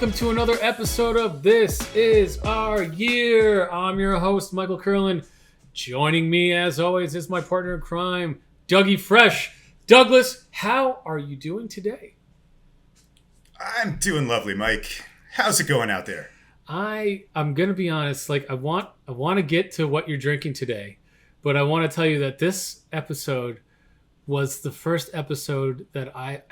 welcome to another episode of This Is Our Year. I'm your host, Michael Kurland. Joining me, as always, is my partner in crime, Dougie Fresh. Douglas, how are you doing today? I'm doing lovely, Mike. How's it going out there? I'm gonna be honest. I want to get to what you're drinking today, but I want to tell you that this episode was the first episode that I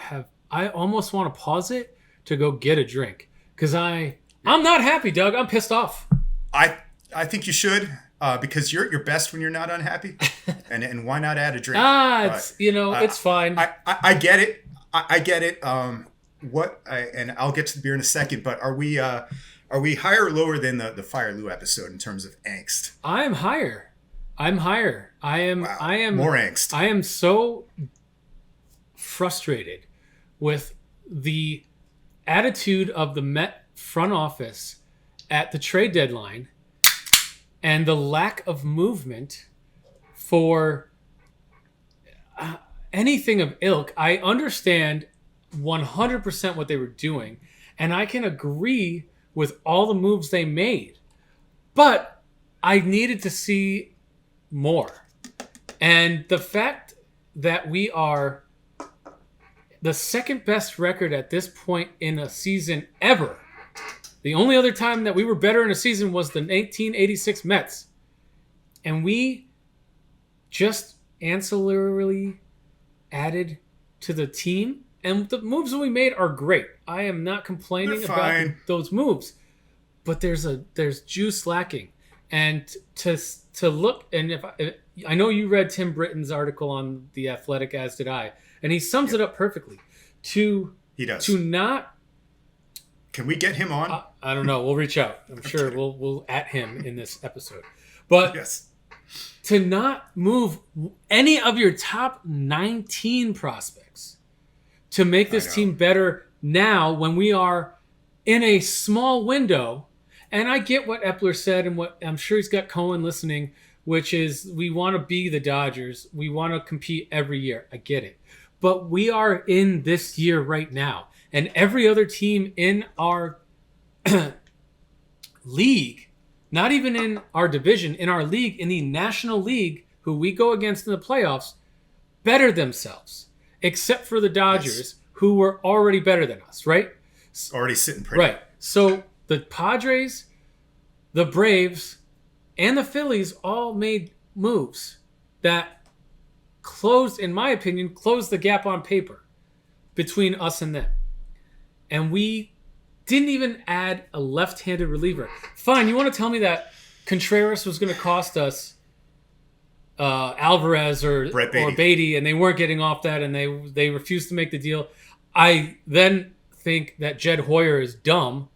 almost want to pause it to go get a drink because I'm not happy, Doug. I'm pissed off. I think you should because you're at your best when you're not unhappy, and why not add a drink? It's fine. I get it. I get it. And I'll get to the beer in a second. But are we higher or lower than the Fire Lou episode in terms of angst? I'm higher. I am. Wow. I am more angst. I am so frustrated with the attitude of the Met front office at the trade deadline and the lack of movement for anything of ilk. I understand 100% what they were doing, and I can agree with all the moves they made, but I needed to see more. And the fact that we are the second best record at this point in a season ever. The only other time that we were better in a season was the 1986 Mets. And we just ancillarily added to the team. And the moves that we made are great. I am not complaining about those moves. But there's juice lacking. And to look, and I know you read Tim Britton's article on The Athletic, as did I. And he sums it up perfectly. He does. To not... Can we get him on? I don't know. We'll reach out. I'm sure we'll at him in this episode. But yes. To not move any of your top 19 prospects to make this team better now when we are in a small window. And I get what Epler said, and what I'm sure he's got Cohen listening, which is we want to be the Dodgers. We want to compete every year. I get it. But we are in this year right now. And every other team in our league, not even in our division, in our league, in the National League, who we go against in the playoffs, better themselves. Except for the Dodgers, who were already better than us, right? Already sitting pretty. Right. So the Padres, the Braves, and the Phillies all made moves that in my opinion, closed the gap on paper between us and them. And we didn't even add a left-handed reliever. Fine, you want to tell me that Contreras was going to cost us Alvarez or Beatty, and they weren't getting off that, and they refused to make the deal. I then think that Jed Hoyer is dumb,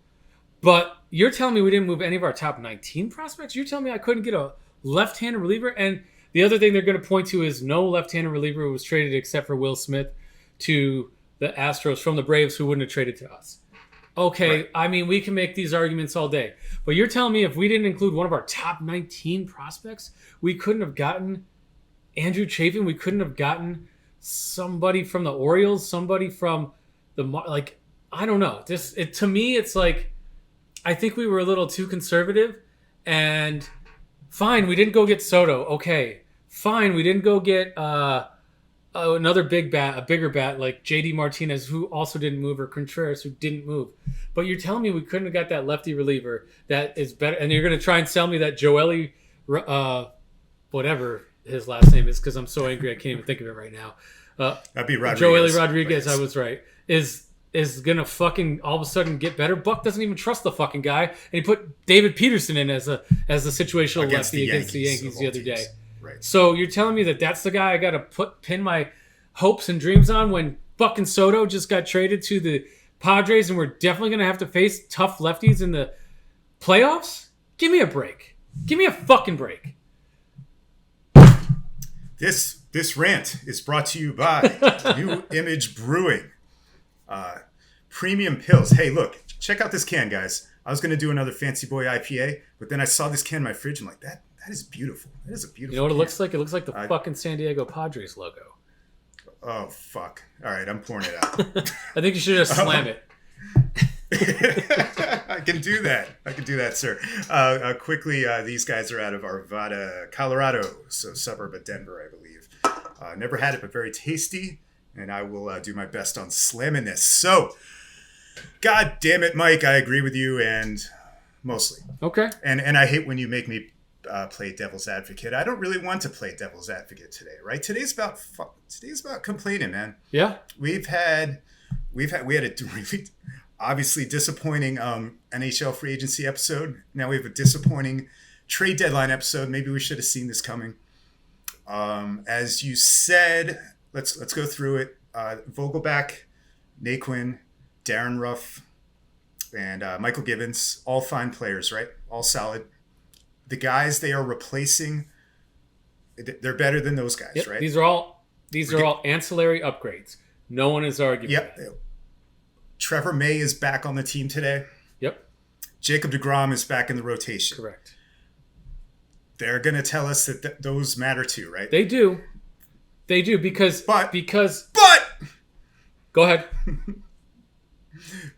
but you're telling me we didn't move any of our top 19 prospects? You're telling me I couldn't get a left-handed reliever? And the other thing they're going to point to is no left-handed reliever was traded except for Will Smith to the Astros from the Braves, who wouldn't have traded to us. Okay, right. I mean, we can make these arguments all day. But you're telling me if we didn't include one of our top 19 prospects, we couldn't have gotten Andrew Chafin? We couldn't have gotten somebody from the Orioles? Somebody from the... I don't know. To me, it's like... I think we were a little too conservative, and... Fine, we didn't go get Soto. Okay. Fine, we didn't go get another bigger bat like JD Martinez, who also didn't move, or Contreras, who didn't move. But you're telling me we couldn't have got that lefty reliever that is better, and you're going to try and sell me that Joely, whatever his last name is, because I'm so angry I can't even think of it right now. That'd be Rodriguez. Joely Rodriguez, I was right. Is gonna fucking all of a sudden get better. Buck doesn't even trust the fucking guy, and he put David Peterson in as a situational lefty against the Yankees the other day. Right. So you're telling me that that's the guy I got to pin my hopes and dreams on when fucking Soto just got traded to the Padres, and we're definitely gonna have to face tough lefties in the playoffs? Give me a break. Give me a fucking break. This rant is brought to you by New Image Brewing. Premium pills. Hey, look, check out this can, guys. I was going to do another Fancy Boy IPA, but then I saw this can in my fridge. I'm like, that is beautiful. That is a beautiful You know what can. It looks like? It looks like the fucking San Diego Padres logo. Oh, fuck. All right, I'm pouring it out. I think you should just slam it. I can do that. I can do that, sir. Quickly, these guys are out of Arvada, Colorado, so suburb of Denver, I believe. Never had it, but very tasty, and I will do my best on slamming this. So, God damn it, Mike, I agree with you, and mostly. Okay. And I hate when you make me play devil's advocate. I don't really want to play devil's advocate today, right? Today's about complaining, man. Yeah. We had a really obviously disappointing NHL free agency episode. Now we have a disappointing trade deadline episode. Maybe we should have seen this coming. As you said, let's go through it. Vogelback, Naquin, Darren Ruff, and Michael Givens, all fine players, right? All solid. The guys they are replacing, they're better than those guys, Yep. right? These are all ancillary upgrades. No one is arguing. Yep. That. Trevor May is back on the team today. Yep. Jacob DeGrom is back in the rotation. Correct. They're going to tell us that those matter too, right? They do. They do because But go ahead.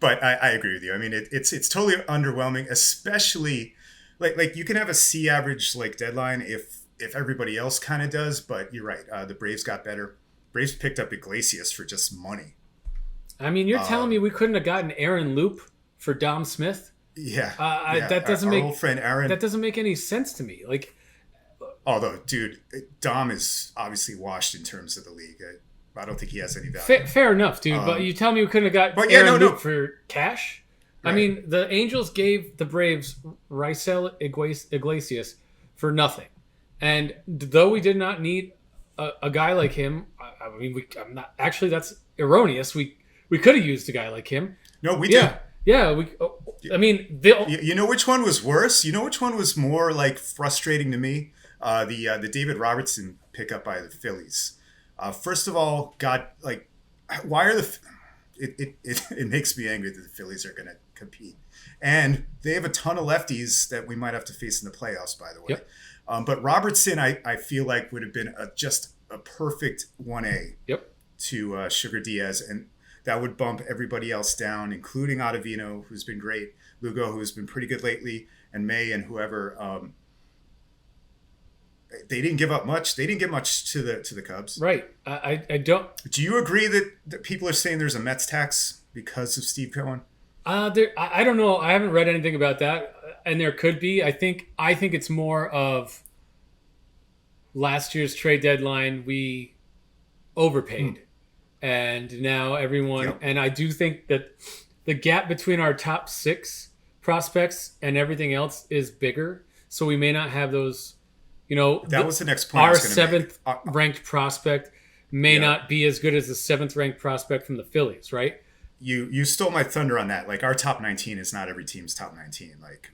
But I agree with you. I mean, it's totally underwhelming, especially like you can have a C average like deadline if everybody else kind of does. But you're right. The Braves got better. Braves picked up Iglesias for just money. I mean, you're telling me we couldn't have gotten Aaron Loop for Dom Smith? Yeah, that doesn't our make old friend Aaron. That doesn't make any sense to me. Like, although, dude, Dom is obviously washed in terms of the league. I don't think he has any value. Fair enough, dude. But you tell me we couldn't have got Aaron Loop for cash? Right. I mean, the Angels gave the Braves Raisel Iglesias for nothing, and though we did not need a guy like him, I mean, I'm not actually. That's erroneous. We could have used a guy like him. No, we did. Yeah, I mean, you know which one was worse? You know which one was more like frustrating to me? The David Robertson pickup by the Phillies. First of all, God, like, why are it makes me angry that the Phillies are going to compete, and they have a ton of lefties that we might have to face in the playoffs. By the way, yep. But Robertson, I feel like would have been just a perfect 1A. Yep. To Sugar Diaz, and that would bump everybody else down, including Ottavino, who's been great, Lugo, who's been pretty good lately, and May and whoever. They didn't give up much. They didn't give much to the Cubs. Right. I don't. Do you agree that people are saying there's a Mets tax because of Steve Cohen? I don't know. I haven't read anything about that, and there could be. I think it's more of last year's trade deadline. We overpaid. And now everyone, yep. And I do think that the gap between our top 6 prospects and everything else is bigger. So we may not have those, that was the next point. Our 7th ranked prospect may not be as good as the 7th ranked prospect from the Phillies, right? You stole my thunder on that. Like, our top 19 is not every team's top 19. Like,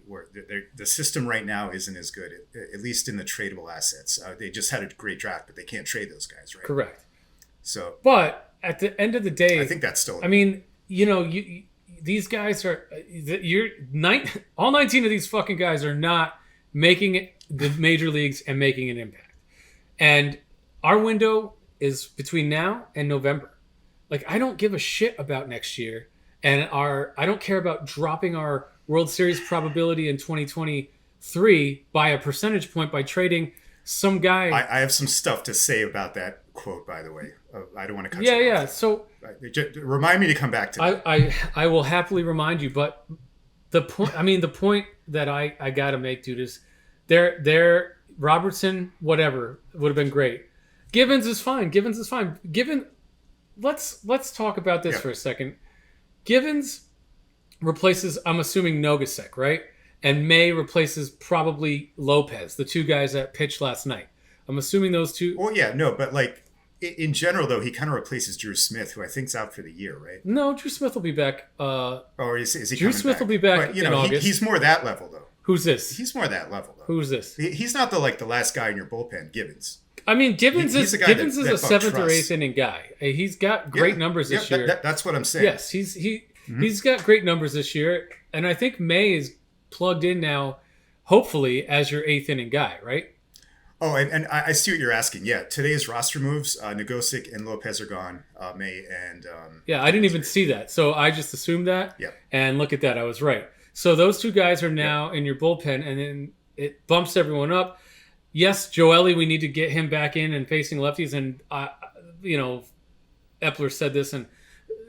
the system right now isn't as good, at least in the tradable assets. They just had a great draft, but they can't trade those guys, right? Correct. So, but at the end of the day, I think that's still. I mean, these guys are. All 19 of these fucking guys are not making it the major leagues and making an impact. And our window is between now and November. Like, I don't give a shit about next year, and I don't care about dropping our World Series probability in 2023 by a percentage point by trading some guy. I have some stuff to say about that quote, by the way. I don't want to cut you off. Yeah. So remind me to come back to that. I will happily remind you, but the point that I got to make, dude, is their Robertson, whatever, would have been great. Givens is fine. Let's talk about this for a second. Givens replaces, I'm assuming, Nogasek, right? And May replaces probably Lopez, the 2 guys that pitched last night. I'm assuming those 2. Well, yeah, no, but like in general, though, he kind of replaces Drew Smith, who I think's out for the year, right? No, Drew Smith will be back. Or is he? Drew Smith will be back but, in August. He's more that level, though. Who's this? He's more that level, though. Who's this? He's not the last guy in your bullpen, Givens. I mean, Givens is a 7th or 8th inning guy. He's got great numbers this year. That's what I'm saying. Yes, he's got great numbers this year, and I think May is plugged in now, hopefully as your 8th inning guy, right? Oh, and I see what you're asking. Yeah, today's roster moves: Nagosic and Lopez are gone. May and Yeah, I didn't even see that. So I just assumed that. yeah, And look at that. I was right. So those two guys are yeah, now in your bullpen, and then it bumps everyone up. Yes, Joely, we need to get him back in and facing lefties. And, Epler said this, and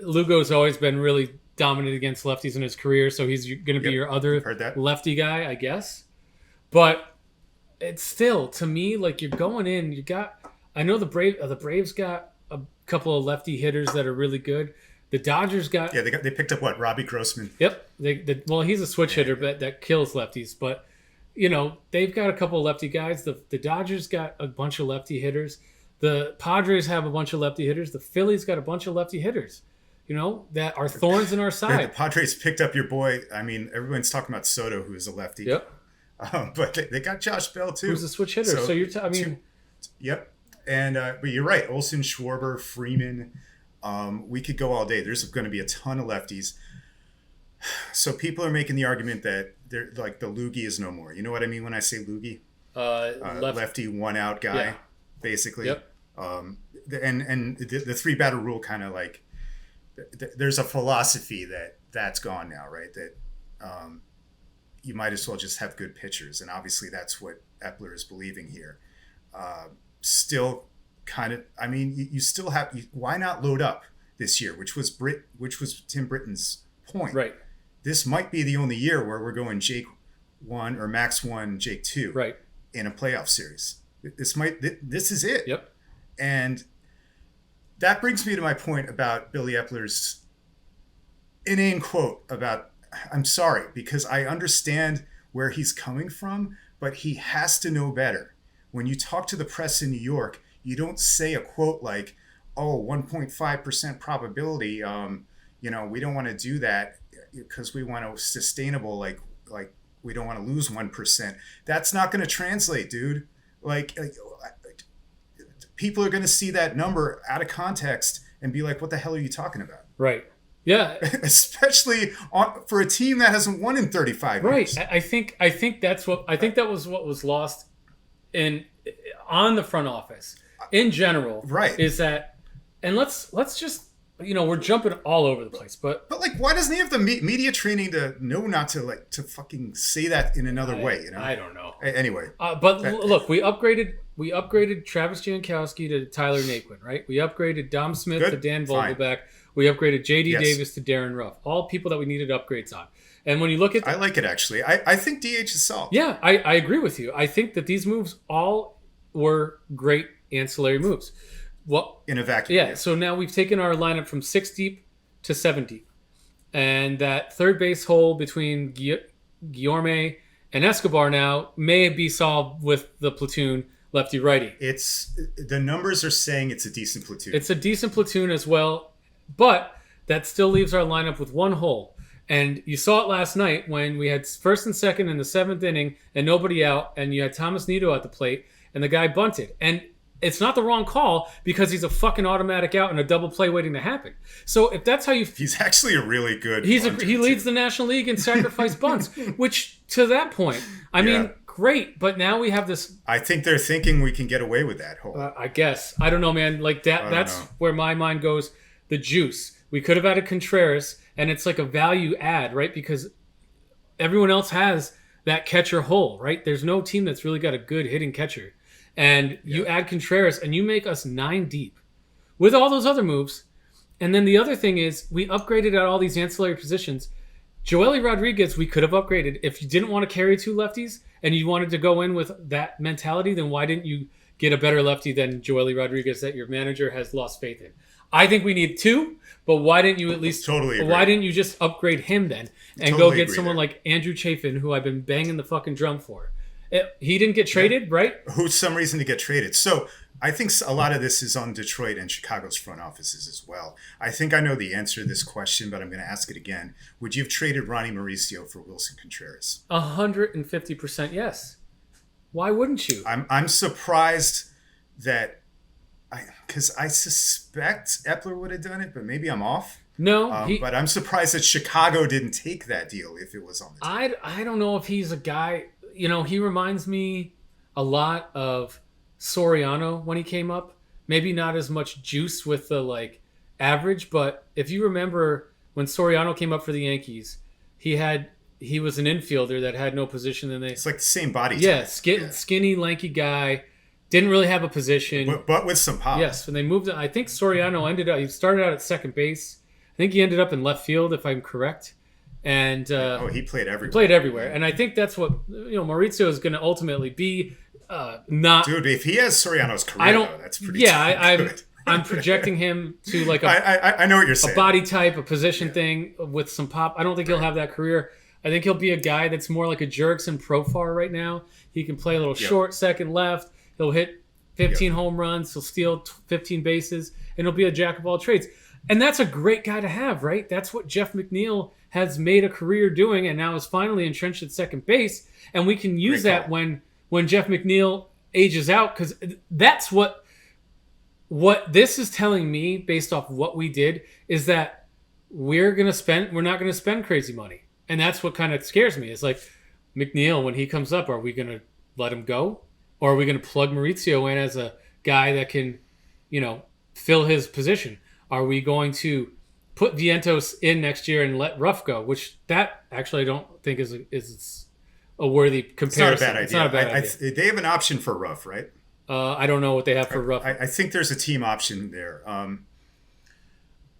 Lugo's always been really dominant against lefties in his career. So he's going to be yep. your other Heard that. lefty guy, I guess. But it's still, to me, like you're going in, I know the Braves got a couple of lefty hitters that are really good. The Dodgers got Yeah, they picked up what, Robbie Grossman. Yep. Well, he's a switch hitter, but that kills lefties. But they've got a couple of lefty guys. The Dodgers got a bunch of lefty hitters. The Padres have a bunch of lefty hitters. The Phillies got a bunch of lefty hitters. That are thorns in our The side. Padres picked up your boy. I mean, everyone's talking about Soto, who is a lefty. Yep. But they got Josh Bell too. Who's a switch hitter? So you're. Yep. And but you're right. Olsen, Schwarber, Freeman. We could go all day. There's going to be a ton of lefties. So people are making the argument that they're like the loogie is no more. You know what I mean when I say loogie? Lefty one out guy, Yeah. basically. Yep. And the three batter rule kind of like there's a philosophy that's gone now, right? That you might as well just have good pitchers, and obviously that's what Epler is believing here. Still, kind of. I mean, you still have. Why not load up this year? Which was Tim Britton's point. Right. This might be the only year where we're going Jake 1 or Max 1, Jake 2 Right. in a playoff series. This is it. Yep. And that brings me to my point about Billy Epler's inane quote about, I'm sorry, because I understand where he's coming from, but he has to know better. When you talk to the press in New York, you don't say a quote like, oh, 1.5% probability. We don't want to do that because we want to sustainable, like we don't want to lose 1%. That's not going to translate, dude. Like people are going to see that number out of context and be like, what the hell are you talking about? Right. Yeah. Especially for a team that hasn't won in 35 years. Right. I think that was what was lost on the front office in general. Right. Is that, and let's just, we're jumping all over the place, but like, why doesn't he have the media training to know not to fucking say that in another way? I don't know. Anyway, but look, we upgraded Travis Jankowski to Tyler Naquin, right? We upgraded Dom Smith to Dan Vogelback. We upgraded J.D. Davis to Darren Ruff. All people that we needed upgrades on. And when you look at I like it, actually. I think DH is solid. Yeah, I agree with you. I think that these moves all were great ancillary moves. Well, in a vacuum. Yeah, so now we've taken our lineup from 6 deep to 7 deep. And that third base hole between Guillorme and Escobar now may be solved with the platoon lefty-righty. The numbers are saying it's a decent platoon. It's a decent platoon as well, but that still leaves our lineup with one hole. And you saw it last night when we had first and second in the 7th inning and nobody out, and you had Thomas Nido at the plate, and the guy bunted. And it's not the wrong call because he's a fucking automatic out and a double play waiting to happen. So if that's how you... He's actually a really good... He leads the National League in sacrifice bunts, which to that point, I mean, great. But now we have this... I think they're thinking we can get away with that hole. I guess. I don't know, man. Like that's where my mind goes. The juice. We could have added Contreras, and it's like a value add, right? Because everyone else has that catcher hole, right? There's no team that's really got a good hitting catcher. And you add Contreras, and you make us 9 deep with all those other moves. And then the other thing is we upgraded at all these ancillary positions. Joely Rodriguez, we could have upgraded. If you didn't want to carry 2 lefties and you wanted to go in with that mentality, then why didn't you get a better lefty than Joely Rodriguez that your manager has lost faith in? I think we need 2, but why didn't you at least... Totally agree. Why didn't you just upgrade him then and go get someone like Andrew Chafin, who I've been banging the fucking drum for? He didn't get traded, right? Who's some reason to get traded? So I think a lot of this is on Detroit and Chicago's front offices as well. I think I know the answer to this question, but I'm going to ask it again. Would you have traded Ronnie Mauricio for Wilson Contreras? 150% yes. Why wouldn't you? I'm surprised that... Because I suspect Epler would have done it, but maybe I'm off. No. But I'm surprised that Chicago didn't take that deal if it was on the table. I don't know if he's a guy... he reminds me a lot of Soriano when he came up. Maybe not as much juice with the like average, but if you remember when Soriano came up for the Yankees, he was an infielder that had no position, and It's like the same body type. yeah, skinny, lanky guy, didn't really have a position, but with some pop. Yes, when they moved, I think Soriano he started out at second base. I think he ended up in left field, if I'm correct. And he played everywhere. He played everywhere, and I think that's what Maurizio is going to ultimately be. Not dude, if he has Soriano's career, that's pretty. Yeah, good. I'm projecting him to like I know what you're saying. A body type, a position thing with some pop. I don't think he'll have that career. I think he'll be a guy that's more like a Jerkson Profar right now. He can play a little short, second, left. He'll hit 15 home runs. He'll steal 15 bases, and he'll be a jack of all trades. And that's a great guy to have, right? That's what Jeff McNeil has made a career doing, and now is finally entrenched at second base. And we can use that when Jeff McNeil ages out, because that's what this is telling me, based off what we did, is that we're not going to spend crazy money. And that's what kind of scares me. It's like, McNeil, when he comes up, are we going to let him go? Or are we going to plug Maurizio in as a guy that can, fill his position? Are we going to put Vientos in next year and let Ruff go? Which that actually I don't think is a worthy comparison. It's not a bad idea. They have an option for Ruff, right? I don't know what they have for Ruff. I think there's a team option there.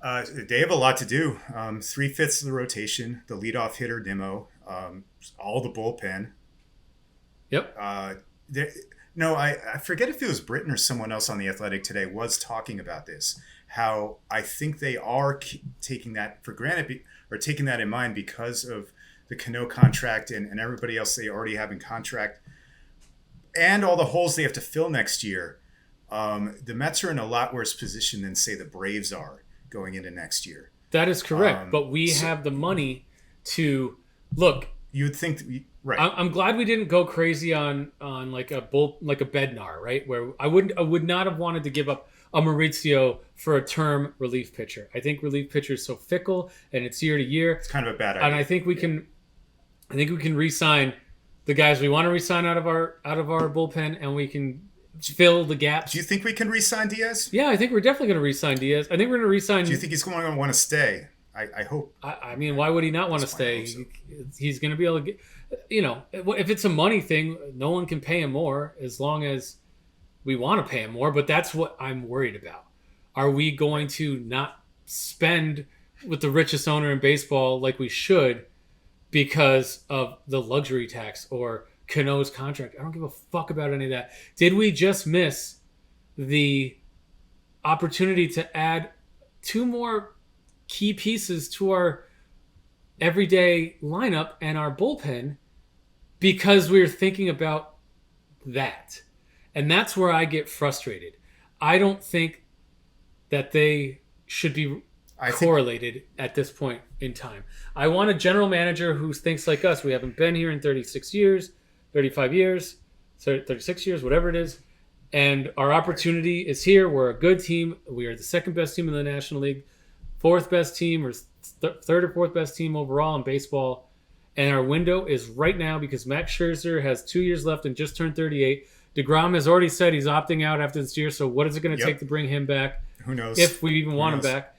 They have a lot to do. 3/5 of the rotation, the leadoff hitter Nimmo, all the bullpen. Yep. I forget if it was Britton or someone else on The Athletic today was talking about this. How I think they are taking that for granted, or taking that in mind because of the Cano contract and everybody else they already have in contract, and all the holes they have to fill next year. The Mets are in a lot worse position than, say, the Braves are going into next year. That is correct, but we have the money to look. You would think, right? I'm glad we didn't go crazy on like a Bednar, right? Where I would not have wanted to give up a Maurizio for a term relief pitcher. I think relief pitcher is so fickle, and it's year to year. It's kind of a bad idea. And I think we can re-sign the guys we want to re-sign out of our bullpen, and we can fill the gaps. Do you think we can re-sign Diaz? Yeah, I think we're definitely going to re-sign Diaz. I think we're going to re-sign. Do you think he's going to want to stay? I hope. I mean, why would he not want to stay? So. He's going to be able to get, if it's a money thing, no one can pay him more as long as we want to pay him more. But that's what I'm worried about. Are we going to not spend with the richest owner in baseball like we should because of the luxury tax or Cano's contract? I don't give a fuck about any of that. Did we just miss the opportunity to add 2 more key pieces to our everyday lineup and our bullpen because we're thinking about that? And that's where I get frustrated. I don't think that they should be correlated at this point in time. I want a general manager who thinks like us. We haven't been here in 36 years, 35 years, 36 years, whatever it is. And our opportunity is here. We're a good team. We are the second best team in the National League, 4th best team, or 3rd or 4th best team overall in baseball. And our window is right now because Max Scherzer has 2 years left and just turned 38. DeGrom has already said he's opting out after this year. So what is it going to take to bring him back? Who knows? If we even want him back,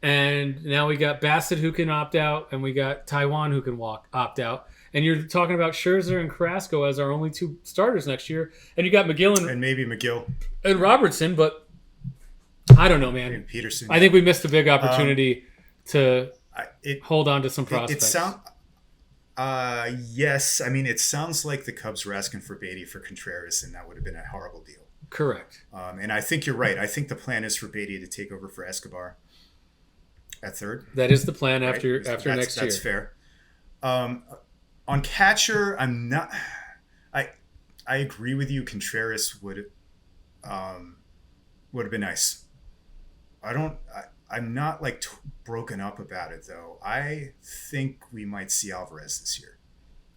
And now we got Bassett who can opt out, and we got Taiwan who can opt out. And you're talking about Scherzer and Carrasco as our only 2 starters next year. And you got McGill and maybe McGill and Robertson, but I don't know, man. And Peterson. I think we missed a big opportunity to hold on to some prospects. Yes. I mean, it sounds like the Cubs were asking for Beatty for Contreras, and that would have been a horrible deal. Correct. And I think you're right. I think the plan is for Beatty to take over for Escobar at 3rd. That is the plan after next year. That's fair. On catcher, I'm not. I agree with you. Contreras would have been nice. I'm not like broken up about it though. I think we might see Alvarez this year.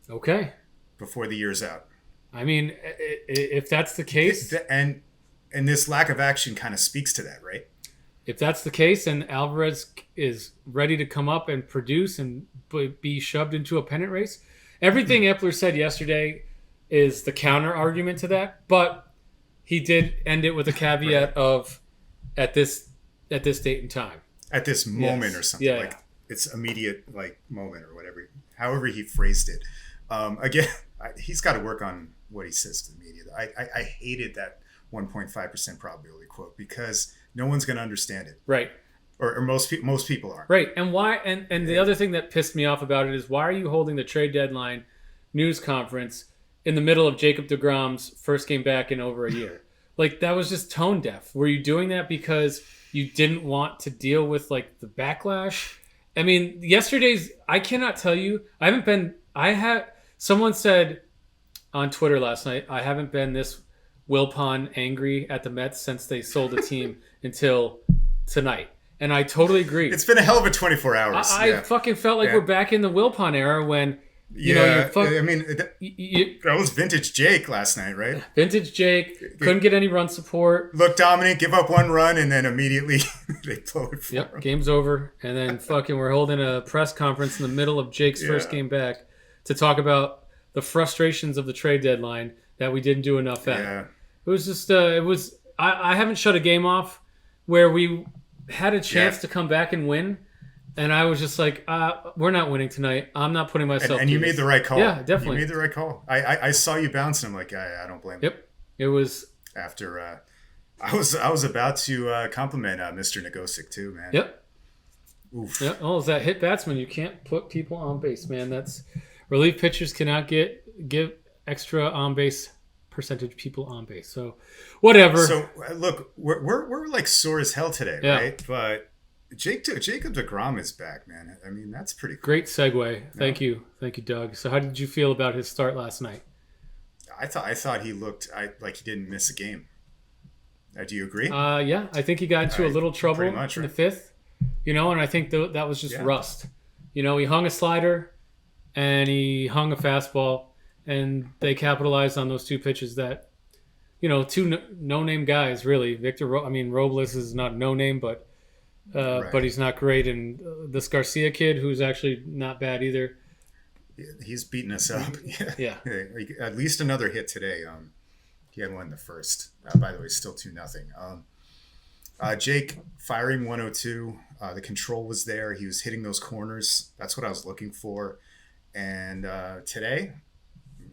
Okay. Before the year's out. I mean, if that's the case, and this lack of action kind of speaks to that, right? If that's the case, and Alvarez is ready to come up and produce and be shoved into a pennant race, everything Epler said yesterday is the counter argument to that. But he did end it with a caveat of at this date and time. At this moment or something. Like it's immediate like moment or whatever. However he phrased it. Again, he's got to work on what he says to the media. I hated that 1.5% probability quote because no one's going to understand it. Right. Or most people aren't. Right. And why? And the other thing that pissed me off about it is why are you holding the trade deadline news conference in the middle of Jacob DeGrom's first game back in over a year? Like that was just tone deaf. Were you doing that because you didn't want to deal with like the backlash? I mean, yesterday's, I cannot tell you. Someone said on Twitter last night, I haven't been this Wilpon angry at the Mets since they sold the team until tonight. And I totally agree. It's been a hell of a 24 hours. I fucking felt like we're back in the Wilpon era when, that was vintage Jake last night, right? Vintage Jake. Couldn't get any run support. Look dominant, give up one run, and then immediately they blow it for him. Game's over. And then fucking we're holding a press conference in the middle of Jake's first game back to talk about the frustrations of the trade deadline that we didn't do enough at. Yeah. It was just, I haven't shut a game off where we had a chance to come back and win. And I was just like, we're not winning tonight. I'm not putting myself And you made the right call. Yeah, definitely. You made the right call. I saw you bounce, and I'm like, I don't blame you. Yep. It was... After, I was about to compliment Mr. Nagosic, too, man. Yep. Oof. Yep. Oh, is that hit batsman? You can't put people on base, man. That's... Relief pitchers cannot give extra on-base percentage people on base. So, whatever. So, look, we're like sore as hell today, right? But... Jacob DeGrom is back, man. I mean, that's pretty cool. Great segue. Thank you, Doug. So, how did you feel about his start last night? I thought he looked like he didn't miss a game. Do you agree? Yeah, I think he got into a little trouble in the fifth. And I think that was just rust. He hung a slider and he hung a fastball, and they capitalized on those two pitches that, two no-name guys really. Robles is not no-name, but he's not great. And this Garcia kid, who's actually not bad either. He's beating us up. Yeah. At least another hit today. He had one in the first. By the way, still 2-0. Jake firing 102. The control was there. He was hitting those corners. That's what I was looking for. And today,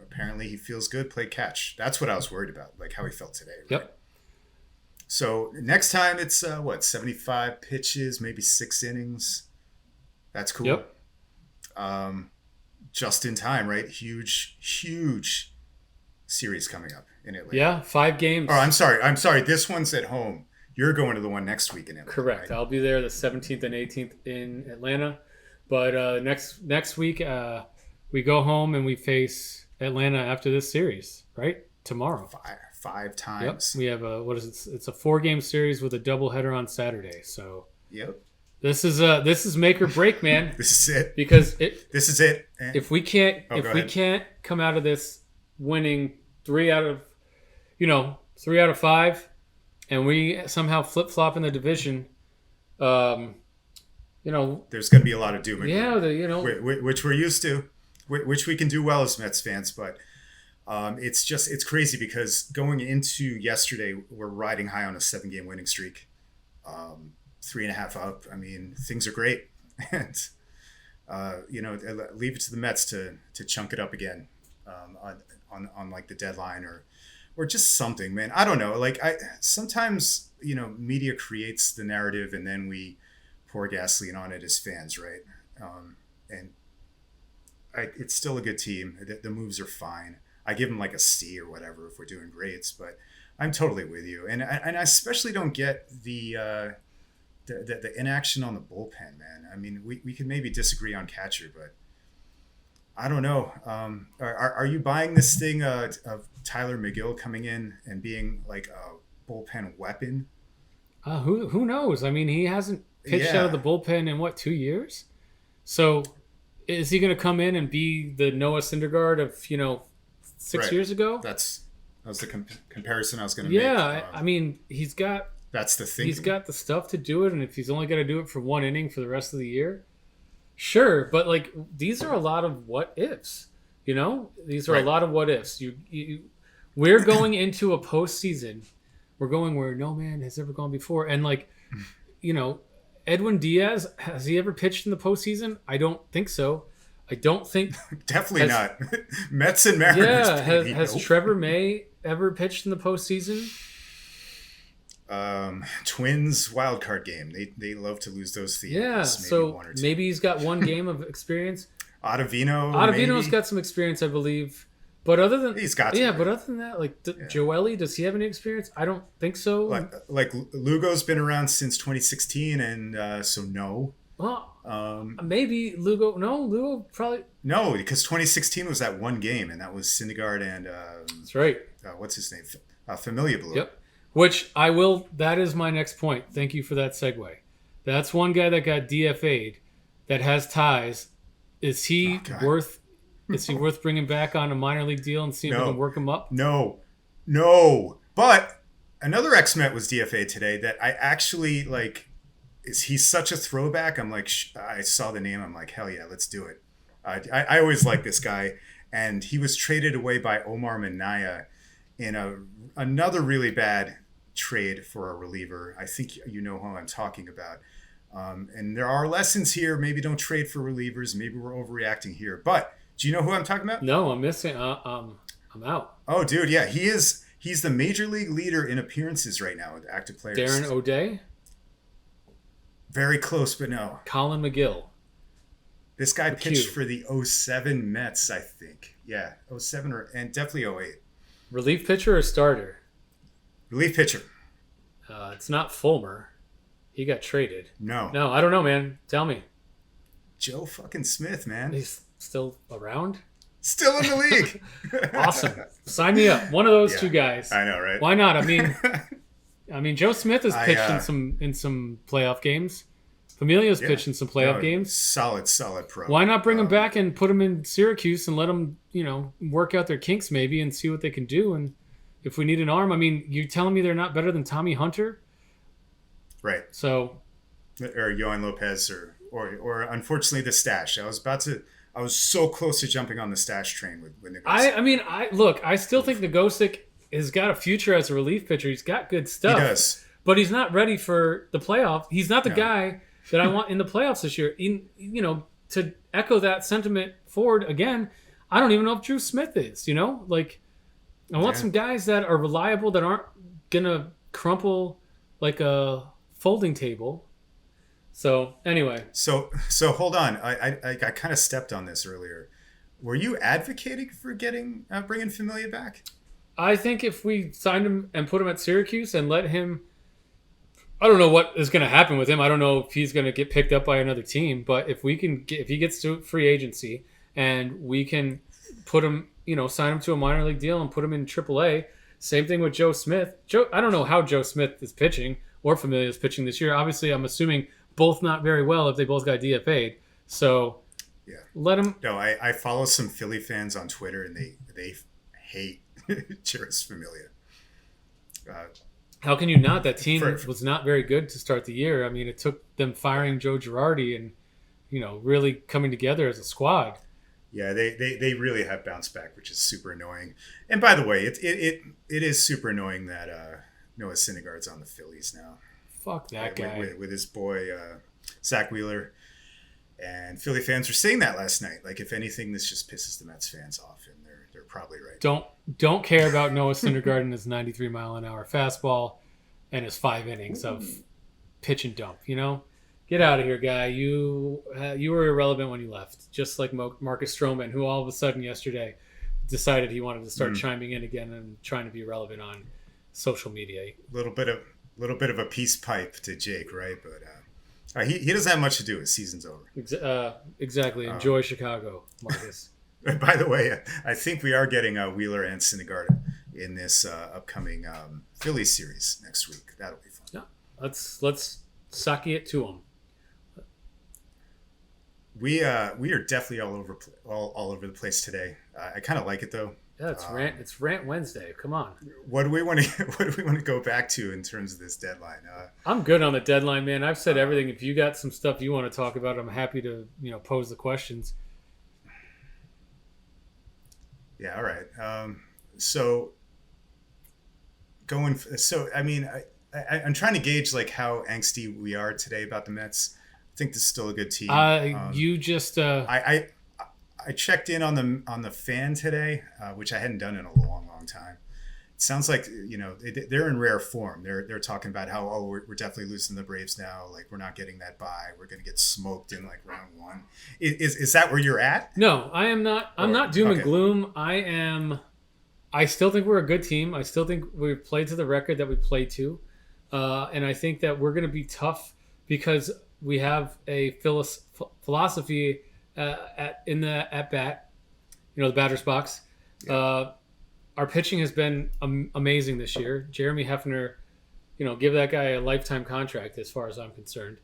apparently he feels good. Played catch. That's what I was worried about, like how he felt today. Right? Yep. So next time it's 75 pitches, maybe 6 innings. That's cool. Yep. Just in time, right? Huge series coming up in Atlanta. Yeah, 5 games. Oh, I'm sorry. This one's at home. You're going to the one next week in Atlanta. Correct. Right? I'll be there the 17th and 18th in Atlanta. But next week we go home and we face Atlanta after this series, right? Tomorrow. 5 times. Yep. We have it's a 4-game series with a doubleheader on Saturday. So this is make or break, man. This is it. Because this is it. If we can't come out of this winning 3 out of 5, and we somehow flip flop in the division, there's going to be a lot of doom and gloom. Which we're used to, which we can do well as Mets fans, but. It's crazy because going into yesterday, we're riding high on a 7-game winning streak, 3.5 up. I mean, things are great, and leave it to the Mets to chunk it up again, on like the deadline or just something, man. I don't know. Like sometimes media creates the narrative and then we pour gasoline on it as fans, right? It's still a good team. The moves are fine. I give them like a C or whatever if we're doing grades, but I'm totally with you. And I especially don't get the inaction on the bullpen, man. I mean, we can maybe disagree on catcher, but I don't know. Are you buying this thing of Tyler McGill coming in and being like a bullpen weapon? Who knows? I mean, he hasn't pitched out of the bullpen in 2 years? So is he going to come in and be the Noah Syndergaard of 6 years ago? That was the comparison I was going to make. Yeah, I mean, he's got... That's the thing. He's got the stuff to do it, and if he's only going to do it for 1 inning for the rest of the year, sure. But, these are a lot of what-ifs. You know, these are a Right. lot of what ifs. We're going into a postseason. We're going where no man has ever gone before, and like, you know, Edwin Diaz, has he ever pitched in the postseason? I don't think so. I don't think. Definitely not. Mets and Mariners. Yeah, baby. has Nope. Trevor May ever pitched in the postseason? Twins wild card game. They love to lose those themes. Yeah, Maybe so one or two. maybe he's got one game of experience. Ottavino. Ottavino's maybe? got some experience, I believe. But other than He's got to, yeah, right? but other than that, like Joely, does he have any experience? I don't think so. Like Lugo's been around since 2016, and so no. Well, maybe Lugo. No, Lugo probably. No, because 2016 was that one game, and that was Syndergaard and That's right. what's his name? Familia blew. Yep. Which I will. That is my next point. Thank you for that segue. That's one guy that got DFA'd that has ties. Is he God. worth? Is he worth bringing back on a minor league deal and see if we No. can work him up? No. But another ex-Met was DFA today that I actually like. He's such a throwback. I'm like, I saw the name. I'm like, hell yeah, let's do it. I always like this guy, and he was traded away by Omar Minaya in another really bad trade for a reliever. I think you know who I'm talking about. And there are lessons here. Maybe don't trade for relievers. Maybe we're overreacting here. But do you know who I'm talking about? No, I'm missing. I'm out. Oh, dude, yeah, he's the major league leader in appearances right now with active players. Darren O'Day, Very close, but no. Colin McGill. This guy pitched Q. for the '07 Mets, I think. Yeah, '07 and definitely '08. Relief pitcher or starter? Relief pitcher. It's not Fulmer. He got traded. No. No, I don't know, man. Tell me. Joe fucking Smith, man. He's still around? Still in the league. Awesome. Sign me up. One of those Yeah, two guys. I know, right? Why not? I mean, Joe Smith has pitched I, in some playoff games. Familia's pitched in some playoff No, games. Solid pro. Why not bring him back and put him in Syracuse and let them, work out their kinks maybe and see what they can do? And if we need an arm, I mean, you're telling me they're not better than Tommy Hunter? Right. So, or Yohan Lopez or unfortunately the stash. I was so close to jumping on the stash train with Nagosic. I still think Nagosic has got a future as a relief pitcher. He's got good stuff. He does. But he's not ready for the playoff. He's not the guy that I want in the playoffs this year. To echo that sentiment forward again, I don't even know if Drew Smith is, I want some guys that are reliable, that aren't going to crumple like a folding table. So anyway. So hold on. I kind of stepped on this earlier. Were you advocating for bringing Familia back? I think if we signed him and put him at Syracuse and let him, I don't know what is going to happen with him. I don't know if he's going to get picked up by another team. But if he gets to free agency and we can put him, sign him to a minor league deal and put him in AAA. Same thing with Joe Smith. I don't know how Joe Smith is pitching or Familia is pitching this year. Obviously, I'm assuming both not very well if they both got DFA'd. So let him. No, I follow some Philly fans on Twitter and they hate Jeurys Familia. How can you not? That team was not very good to start the year. I mean, it took them firing Joe Girardi and, really coming together as a squad. Yeah, they really have bounced back, which is super annoying. And by the way, it is super annoying that Noah Syndergaard's on the Phillies now. Fuck that guy. With his boy, Zach Wheeler. And Philly fans were saying that last night. Like, if anything, this just pisses the Mets fans off, and they're probably right. Don't care about Noah Syndergaard and his 93-mile-an-hour fastball and his 5 innings of pitch and dump. Get out of here, guy. You were irrelevant when you left, just like Marcus Stroman, who all of a sudden yesterday decided he wanted to start chiming in again and trying to be relevant on social media. A little bit of a peace pipe to Jake, right? But he doesn't have much to do. His season's over. Exactly. Enjoy Chicago, Marcus. By the way, I think we are getting Wheeler and Syndergaard in this upcoming Phillies series next week. That'll be fun. Yeah, let's sake it to them. We are definitely all over the place today. I kind of like it though. Yeah, it's rant Wednesday. Come on. What do we want to go back to in terms of this deadline? I'm good on the deadline, man. I've said everything. If you got some stuff you want to talk about, I'm happy to pose the questions. Yeah. All right. So so I mean, I'm trying to gauge like how angsty we are today about the Mets. I think this is still a good team. You just I checked in on the fan today, which I hadn't done in a long time. It sounds like they're in rare form. They're talking about how we're definitely losing the Braves now. Like we're not getting that bye. We're going to get smoked in like round one. Is that where you're at? No, I am not. I'm not doom and okay. gloom. I am. I still think we're a good team. I still think we've played to the record that we played to, and I think that we're going to be tough because we have a philosophy at bat. The batter's box. Yeah. Our pitching has been amazing this year. Jeremy Hefner, give that guy a lifetime contract as far as I'm concerned.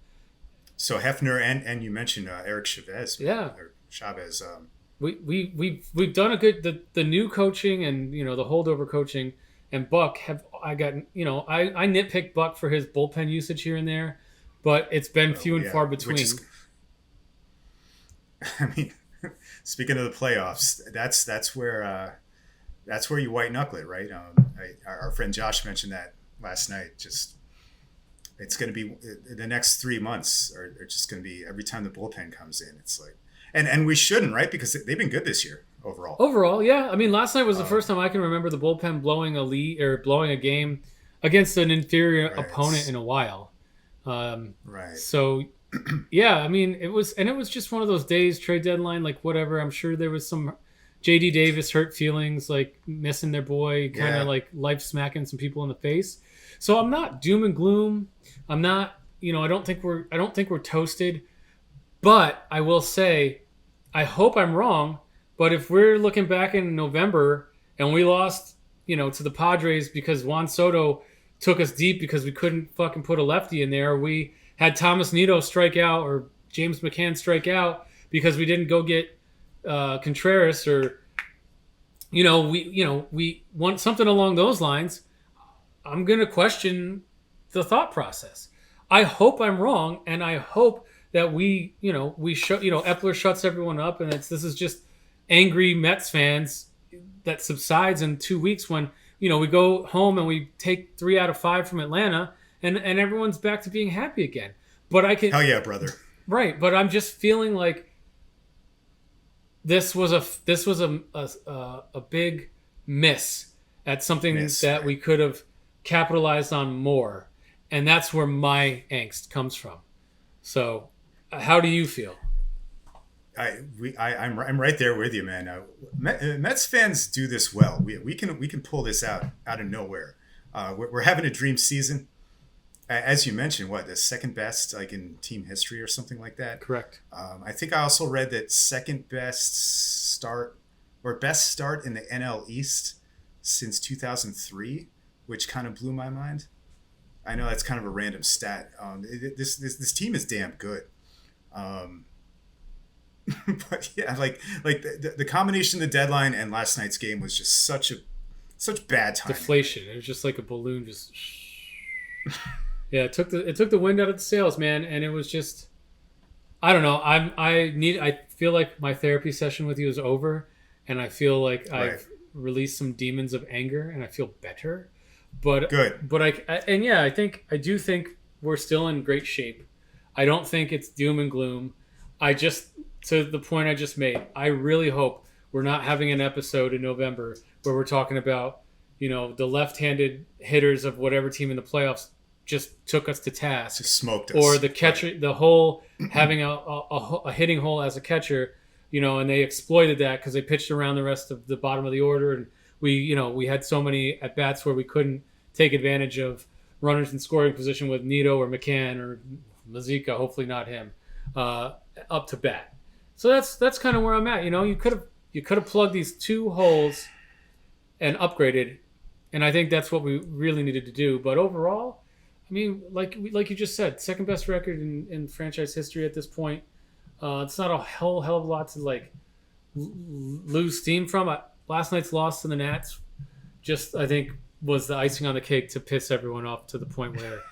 So Hefner and you mentioned Eric Chavez. Yeah. Or Chavez. We've done a good the new coaching and the holdover coaching and Buck I nitpick Buck for his bullpen usage here and there, but it's been few and far between. I mean, speaking of the playoffs, that's where you white knuckle it, right? Our friend Josh mentioned that last night. Just it's going to be the next 3 months are just going to be every time the bullpen comes in. It's like, and we shouldn't, right? Because they've been good this year overall. Overall, yeah. I mean, last night was the first time I can remember the bullpen blowing a lead or blowing a game against an inferior opponent in a while. Right. So, yeah. I mean, it was just one of those days, trade deadline, like whatever. I'm sure there was some JD Davis hurt feelings, like missing their boy, kind of like life smacking some people in the face. So I'm not doom and gloom. I'm not, I don't think we're toasted, but I will say, I hope I'm wrong. But if we're looking back in November and we lost, to the Padres because Juan Soto took us deep because we couldn't fucking put a lefty in there, or we had Thomas Nido strike out or James McCann strike out because we didn't go get Contreras, or we want something along those lines, I'm gonna question the thought process. I hope I'm wrong, and I hope that Epler shuts everyone up, and this is just angry Mets fans that subsides in 2 weeks when we go home and we take 3 out of 5 from Atlanta, and everyone's back to being happy again. But I can hell yeah, brother. Right, but I'm just feeling like this was a big miss at something that we could have capitalized on more, and that's where my angst comes from. So, how do you feel? I'm right there with you, man. Mets fans do this well. We can pull this out of nowhere. We're having a dream season. As you mentioned, the second best like in team history or something like that. Correct. I think I also read that second best start or best start in the NL East since 2003, which kind of blew my mind. I know that's kind of a random stat. This team is damn good. But yeah, like the combination of the deadline and last night's game was just such bad timing. Deflation. It was just like a balloon just yeah, it took the wind out of the sails, man, and it was just I don't know. I feel like my therapy session with you is over, and I feel like I've released some demons of anger, and I feel better. But good. But I do think we're still in great shape. I don't think it's doom and gloom. To the point I just made, I really hope we're not having an episode in November where we're talking about, the left-handed hitters of whatever team in the playoffs just took us to task. Just smoked us. Or the catcher, the hole, having a hitting hole as a catcher, and they exploited that because they pitched around the rest of the bottom of the order. And we had so many at-bats where we couldn't take advantage of runners in scoring position with Nido or McCann or Mazika, hopefully not him, up to bat. So that's kind of where I'm at. You could have plugged these 2 holes and upgraded, and I think that's what we really needed to do. But overall, I mean, like you just said, second best record in franchise history at this point. It's not a hell of a lot to lose steam from. Last night's loss to the Nats, just I think was the icing on the cake to piss everyone off to the point where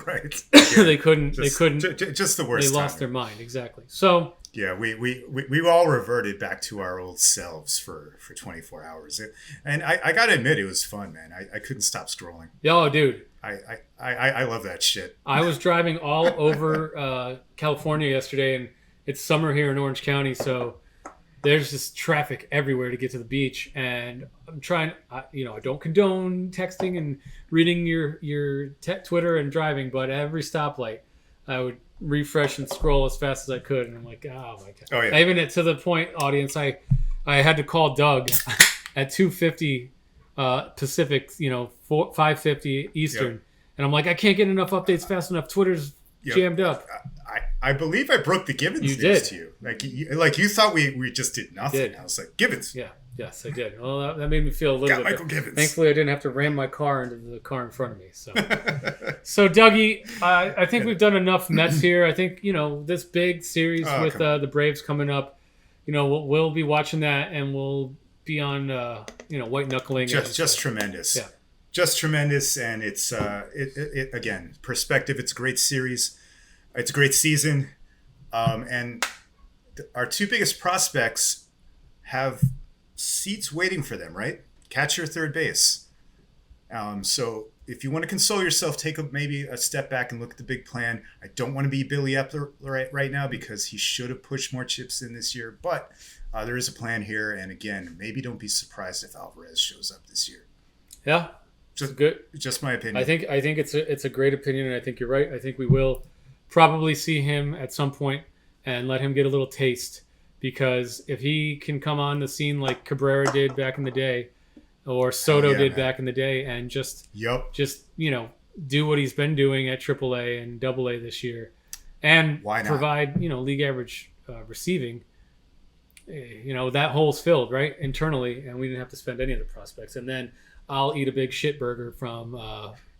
right they couldn't just the worst. They lost their mind exactly. So Yeah, we all reverted back to our old selves for 24 hours. And I got to admit, it was fun, man. I couldn't stop scrolling. Yo, dude. I love that shit. I was driving all over California yesterday, and it's summer here in Orange County, so there's just traffic everywhere to get to the beach. And I'm trying, I don't condone texting and reading your Twitter and driving, but at every stoplight, I would refresh and scroll as fast as I could, and I'm like, oh my god! Oh yeah. Even to the point, audience, I had to call Doug at 2:50 Pacific, 5:50 Eastern, Yep. and I'm like, I can't get enough updates fast enough. Twitter's jammed up. I believe I broke the Gibbons You news did. to you. Like you thought we just did nothing. Did. I was like, Gibbons. Yeah, yes, I did. Well, that made me feel a little Got bit. Michael Gibbons. Thankfully, I didn't have to ram my car into the car in front of me. So, so Dougie, I think we've done enough Mets here. I think this big series with the Braves coming up. We'll be watching that, and we'll be on white knuckling. Just tremendous. Yeah. Just tremendous, and it's it again, perspective. It's a great series. It's a great season, and our two biggest prospects have seats waiting for them. Right, catcher, third base. So if you want to console yourself, take maybe a step back and look at the big plan. I don't want to be Billy Epler right now because he should have pushed more chips in this year, but there is a plan here. And again, maybe don't be surprised if Alvarez shows up this year. Yeah, Just good. Just my opinion. I think it's a great opinion, and I think you're right. I think we will probably see him at some point and let him get a little taste, because if he can come on the scene like Cabrera did back in the day, or Soto did back in the day, and just do what he's been doing at AAA and AA this year, and provide league average receiving. That hole's filled right internally, and we didn't have to spend any of the prospects. And then I'll eat a big shit burger from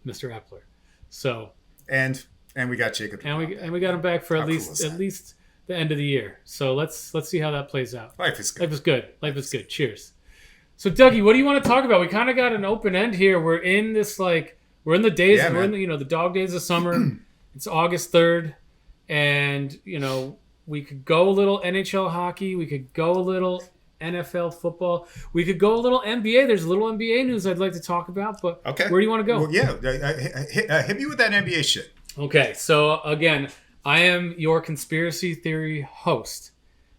Mr. Epler. So and we got Jacob, and we got him back for at least the end of the year. So let's see how that plays out. Life is good. Life is good. Cheers. So Dougie, what do you want to talk about? We kind of got an open end here. We're in this we're in the days, we're in the dog days of summer. It's August 3rd, and we could go a little NHL hockey. We could go a little NFL football. We could go a little NBA. There's a little NBA news I'd like to talk about, but okay. Where do you want to go? Well, yeah, hit me with that NBA shit. Okay, so again, I am your conspiracy theory host,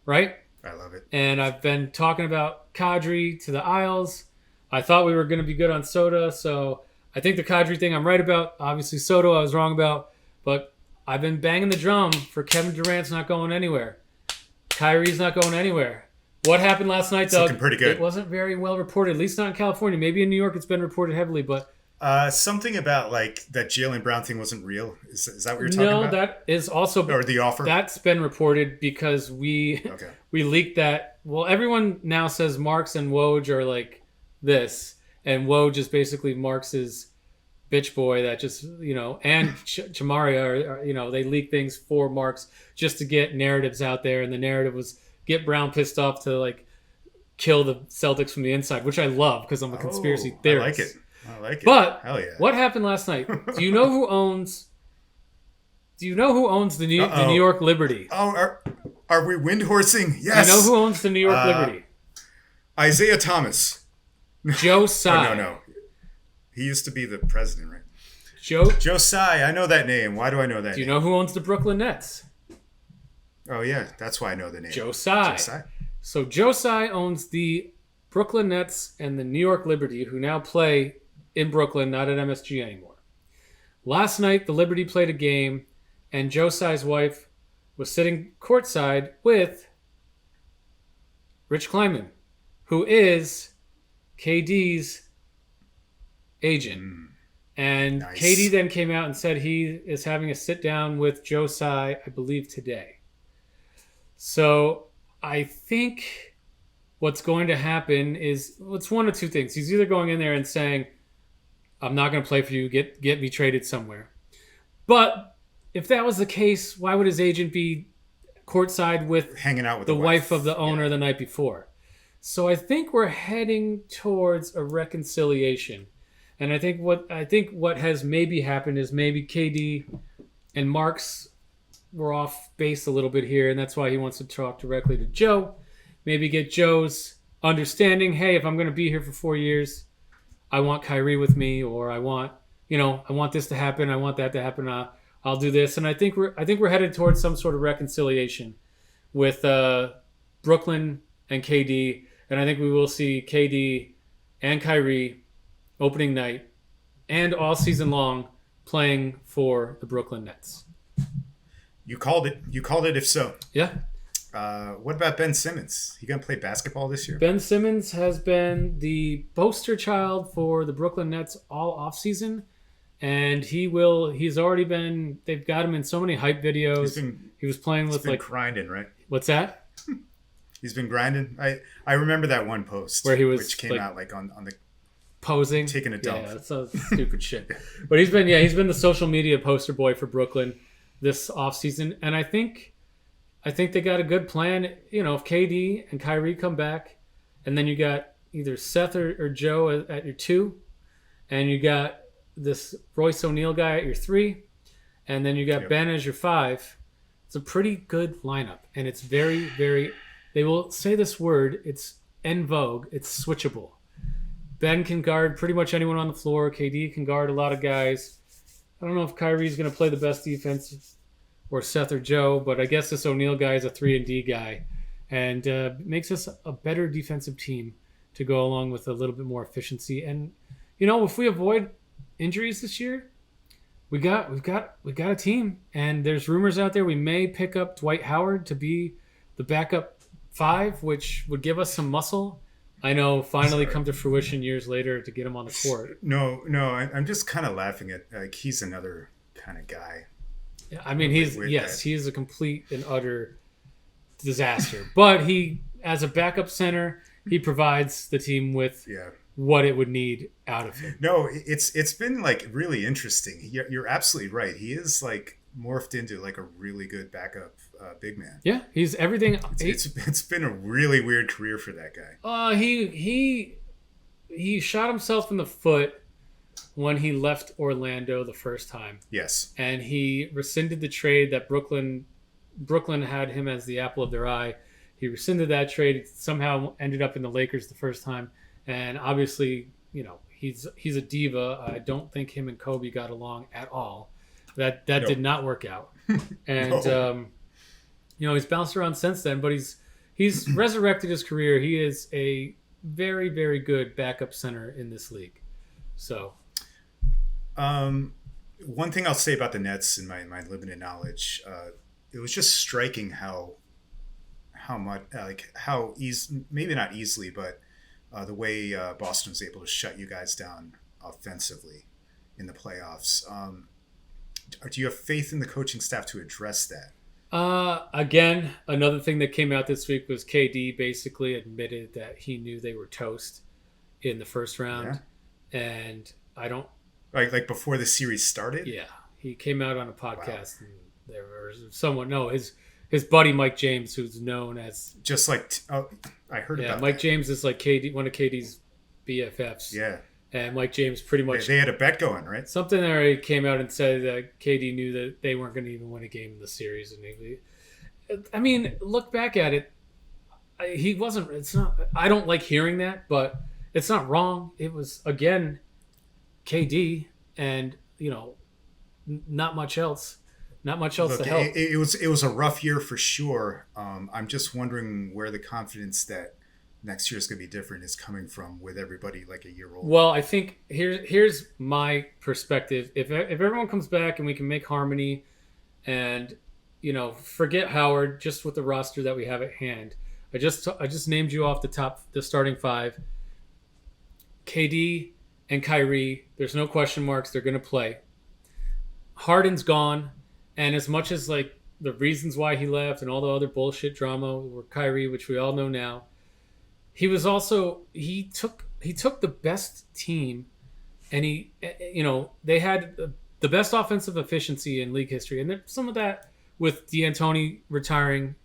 right? I love it. And I've been talking about Kadri to the Isles. I thought we were going to be good on Soda, so I think the Kadri thing I'm right about. Obviously, Soto I was wrong about, but I've been banging the drum for Kevin Durant's not going anywhere. Kyrie's not going anywhere. What happened last night, Doug? Looking pretty good. It wasn't very well reported, at least not in California. Maybe in New York it's been reported heavily, but... something about that Jaylen Brown thing wasn't real. Is that what you're talking about? No, that is also... Or the offer? That's been reported because we leaked that. Well, everyone now says Marks and Woj are like this, and Woj is basically Marks's bitch boy that just, and Chamaria are, they leak things for Marks just to get narratives out there, and the narrative was get Brown pissed off to kill the Celtics from the inside, which I love because I'm a conspiracy theorist. I like it. But hell yeah. What happened last night? Do you know who owns the New York Liberty? Oh, are we wind horsing? Yes. Do you know who owns the New York Liberty? Isaiah Thomas. Joe Tsai. No. He used to be the president, right? Joe Tsai. I know that name. Why do I know that? Do you know who owns the Brooklyn Nets? Oh yeah, that's why I know the name. Joe Tsai. So Joe Tsai owns the Brooklyn Nets and the New York Liberty, who now play in Brooklyn, not at MSG anymore. Last night, the Liberty played a game, and Joe Tsai's wife was sitting courtside with Rich Kleiman, who is KD's agent. And nice. KD then came out and said he is having a sit down with Joe Tsai, I believe, today. So I think what's going to happen is it's one of two things. He's either going in there and saying, I'm not going to play for you, get me traded somewhere. But if that was the case, why would his agent be courtside with hanging out with the wife of the owner the night before? So I think we're heading towards a reconciliation. And I think what has maybe happened is maybe KD and Marks we're off base a little bit here, and that's why he wants to talk directly to Joe. Maybe get Joe's understanding. Hey, if I'm going to be here for 4 years, I want Kyrie with me, or I want this to happen. I want that to happen. I'll do this, and I think we're headed towards some sort of reconciliation with Brooklyn and KD, and I think we will see KD and Kyrie opening night and all season long playing for the Brooklyn Nets. You called it. You called it. If so, Yeah. What about Ben Simmons? He gonna play basketball this year? Ben Simmons has been the poster child for the Brooklyn Nets all offseason, and he's already been. They've got him in so many hype videos. He was playing with grinding, right? What's that? He's been grinding. I remember that one post where he was which came out like on the posing, taking a dump. Yeah, that's so stupid shit. But he's been the social media poster boy for Brooklyn this offseason, and I think they got a good plan. If KD and Kyrie come back, and then you got either Seth or Joe at your 2, and you got this Royce O'Neal guy at your 3, and then you got Ben as your 5. It's a pretty good lineup, and it's very, very. They will say this word. It's en vogue. It's switchable. Ben can guard pretty much anyone on the floor. KD can guard a lot of guys. I don't know if Kyrie's going to play the best defense, or Seth or Joe, but I guess this O'Neal guy is a 3-and-D guy, and makes us a better defensive team to go along with a little bit more efficiency. And if we avoid injuries this year, we've got a team. And there's rumors out there we may pick up Dwight Howard to be the backup 5, which would give us some muscle. I know, finally come to fruition years later to get him on the court. No, I'm just kind of laughing at he's another kind of guy. I mean, he is a complete and utter disaster. But he, as a backup center, he provides the team with what it would need out of him. No, it's been like really interesting. You're absolutely right. He is like morphed into like a really good backup big man. Yeah, he's everything. It's been a really weird career for that guy. He shot himself in the foot when he left Orlando the first time. Yes. And he rescinded the trade that Brooklyn had him as the apple of their eye. He rescinded that trade, somehow ended up in the Lakers the first time. And obviously, he's a diva. I don't think him and Kobe got along at all. That did not work out. And he's bounced around since then, but he's resurrected his career. He is a very, very good backup center in this league. So one thing I'll say about the Nets in my limited knowledge, it was just striking how much how easy, maybe not easily, but the way Boston was able to shut you guys down offensively in the playoffs. Do you have faith in the coaching staff to address that? Again, another thing that came out this week was KD basically admitted that he knew they were toast in the first round, and I don't like before the series started. Yeah, he came out on a podcast, and there was someone. No, his buddy Mike James, who's known as just like I heard about. Mike that. James is like one of KD's BFFs. Yeah. And Mike James pretty much... They had a bet going, right? Something already came out and said that KD knew that they weren't going to even win a game in the series. And I mean, look back at it. He wasn't... It's not... I don't like hearing that, but it's not wrong. It was, again, KD and, not much else. Not much else to help. It was a rough year for sure. I'm just wondering where the confidence that next year is going to be different is coming from with everybody like a year old. Well, I think here's my perspective. If everyone comes back and we can make harmony and, forget Howard just with the roster that we have at hand. I just named you off the starting 5. KD and Kyrie, there's no question marks. They're going to play. Harden's gone. And as much as like the reasons why he left and all the other bullshit drama with Kyrie, which we all know now, he was also he took the best team, and they had the best offensive efficiency in league history, and some of that with D'Antoni retiring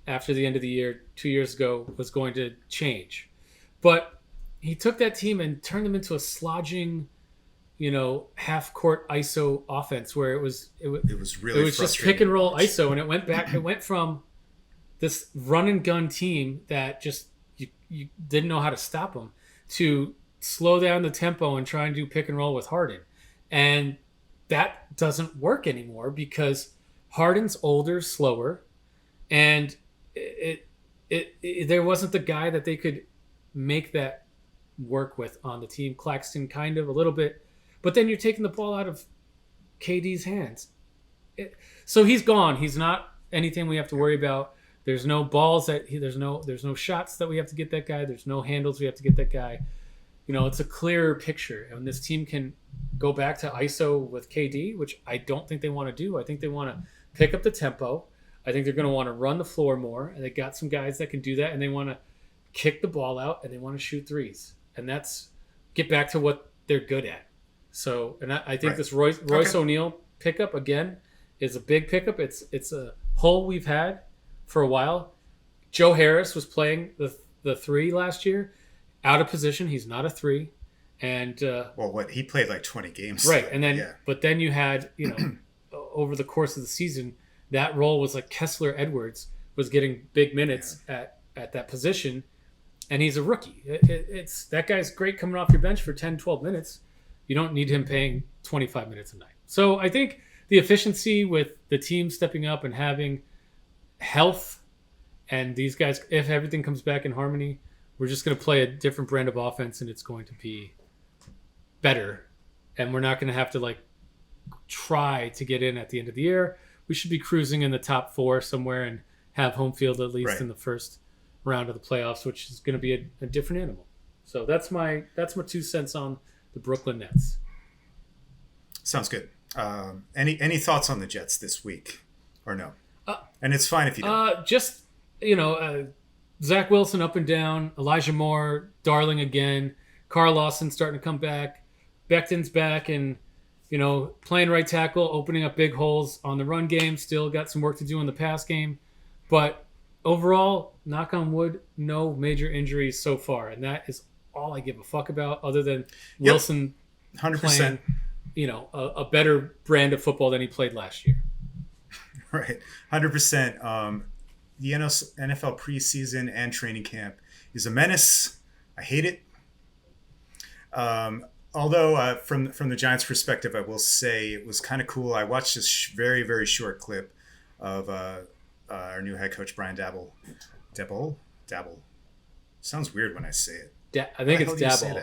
after the end of the year 2 years ago was going to change, but he took that team and turned them into a slogging, half court ISO offense where it was really just pick and roll ISO, and it went from this run and gun team that just you didn't know how to stop them to slow down the tempo and try and do pick and roll with Harden. And that doesn't work anymore because Harden's older, slower, and there wasn't the guy that they could make that work with on the team. Claxton kind of a little bit, but then you're taking the ball out of KD's hands. So he's gone. He's not anything we have to worry about. There's no balls there's no shots that we have to get that guy. There's no handles we have to get that guy. It's a clearer picture, and this team can go back to ISO with KD, which I don't think they want to do. I think they want to pick up the tempo. I think they're going to want to run the floor more, and they got some guys that can do that, and they want to kick the ball out, and they want to shoot threes, and that's get back to what they're good at. So, and I think this Royce O'Neal pickup again is a big pickup. It's a hole we've had for a while. Joe Harris was playing the three last year, out of position. He's not a three, and he played like 20 games, right? And then, but then you had over the course of the season, that role was like Kessler Edwards was getting big minutes at that position, and he's a rookie. It's that guy's great coming off your bench for 10, 12 minutes. You don't need him paying 25 minutes a night. So I think the efficiency with the team stepping up and having health, and these guys, if everything comes back in harmony, we're just going to play a different brand of offense, and it's going to be better. And we're not going to have to try to get in at the end of the year. We should be cruising in the top 4 somewhere and have home field at least in the first round of the playoffs, which is going to be a different animal. So that's my 2 cents on the Brooklyn Nets. Sounds good. Any thoughts on the Jets this week or no? And it's fine if you don't. Just, Zach Wilson up and down, Elijah Moore, darling again, Carl Lawson starting to come back, Becton's back, and playing right tackle, opening up big holes on the run game. Still got some work to do in the pass game. But overall, knock on wood, no major injuries so far. And that is all I give a fuck about, other than Wilson 100%. playing, a better brand of football than he played last year. Right. 100%. The NFL preseason and training camp is a menace. I hate it. Although from the Giants' perspective, I will say it was kind of cool. I watched this very, very short clip of our new head coach, Brian Dabble. Sounds weird when I say it. I think it's Dabble.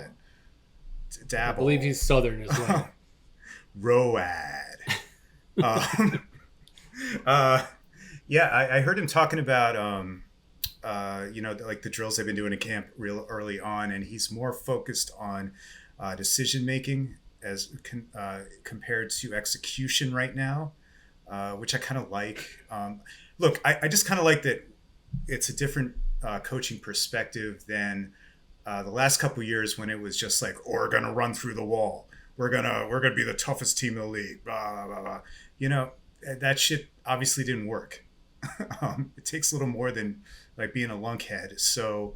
Dabble. I believe he's Southern as well. Road. I heard him talking about the drills they've been doing in camp real early on, and he's more focused on decision making as compared to execution right now, which I kind of like. Look, I just kind of like that it's a different coaching perspective than the last couple of years when it was just like, oh, we're gonna run through the wall, we're gonna be the toughest team in the league, blah blah blah. That shit obviously didn't work. It takes a little more than being a lunkhead. So